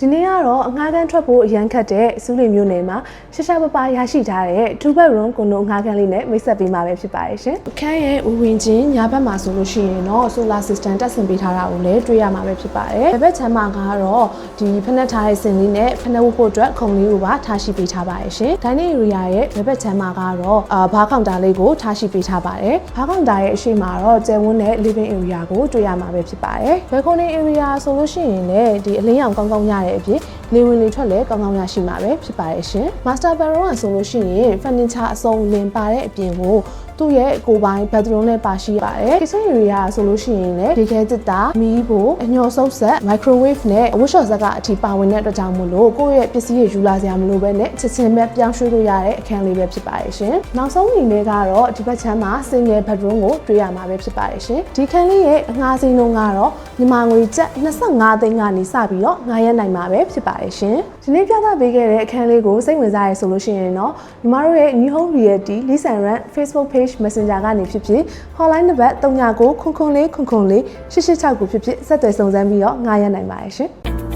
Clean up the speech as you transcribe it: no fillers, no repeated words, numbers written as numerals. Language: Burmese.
ဒီနေ့ကတော့အငှားခန်းထွက်ဖို့အရန်ခတ်တဲ့စုလီမျိုးနယ်မှာရှာရှာပပရရှိထားတဲ့2 bedroom ကွန်ဒိုအငှားခန်းလေးနဲ့မိတ်ဆက်ပေးမှာပဲဖြစ်ပါရဲ့ရှင်။အခန်းရဲ့ဝင်ချင်းညာဘက်မှာဆိုလို့ရှိရင်တော့ solar system တက်ဆင်ပေးထားတာကိုလည်းတွေ့ရမှာပဲဖြစ်ပါတယ်။ဘက်ချမ်းမှာကတော့ဒီဖက်နှက်ထားတဲ့စင်လေးနဲ့ဖက်နှက်ဝတ်ဖို့အတွက်ခုံလေးကိုပါထားရှိပေးထားပါရဲ့ရှင်။ dining area ရဲ့ဘက်ချမ်းမှာကတော့ဘားကောင်တာလေးကိုထားရှိပေးထားပါတယ်။ဘားကောင်တာရဲ့အရှိမတော့ကျယ်ဝန်းတဲ့ living area ကိုတွေ့ရမှာပဲဖြစ်ပါတယ်။ balcony area ဆိုလို့ရှိရင်လည်းဒီအလင်းရောင်ကောင်းကောင်းရတဲ့အပြင်လေဝင်လေထွက်လည်းကောင်းကောင်းရရှိမှာပဲဖြစ်ပါတယ်ရှင်။ Master bedroom ကဆိုလို့ရှိရင် furniture အစုံလင်ပါတဲ့အပြင်ကိုသူ့ရဲ့ကိုယ်ပိုင် bedroom နဲ့ပါရှိပါတယ်။ kitchen area ဆိုလို့ရှိရင်လည်းဒီခဲတစ်တာမီးဖို့အညော်ဆုပ်ဆက် microwave နဲ့အဝတ်လျှော်ဆက်ကအထိပါဝင်တဲ့အတွက်ကြောင့်မို့လို့ကိုယ့်ရဲ့ပစ္စည်းတွေယူလာစရာမလိုဘဲနဲ့ချက်ချင်းပဲပြောင်းရွှေ့လို့ရတဲ့အခန်းလေးပဲဖြစ်ပါတယ်ရှင်။နောက်ဆုံးအနေနဲ့ကတော့ဒီဘက်ချမ်းမှာ single bedroom ကိုတွေ့ရမှာပဲဖြစ်ပါတယ်ရှင်။ဒီခန်းလေးရဲ့အငှားစိမ်းလုံးကတော့မြန်မာငွေကျပ်25သိန်းကနေစပြီးတော့ငှားရမ်းနိုင်မှာပဲဖြစ်ပါတယ်ရှင်။ဒီနေ့ပြသပေးခဲ့တဲ့အခန်းလေးကိုစိတ်ဝင်စားရဆိုလို့ရှိရင်တော့ညီမတို့ရဲ့ New Home Realty Lease and Rent Facebook page Messenger ကနေဖြစ်ဖြစ် hotline နံပါတ်3999448869ဖြစ်ဖြစ်ဆက်သွယ်စုံစမ်းပြီးတော့ငှားရမ်းနိုင်ပါတယ်ရှင်။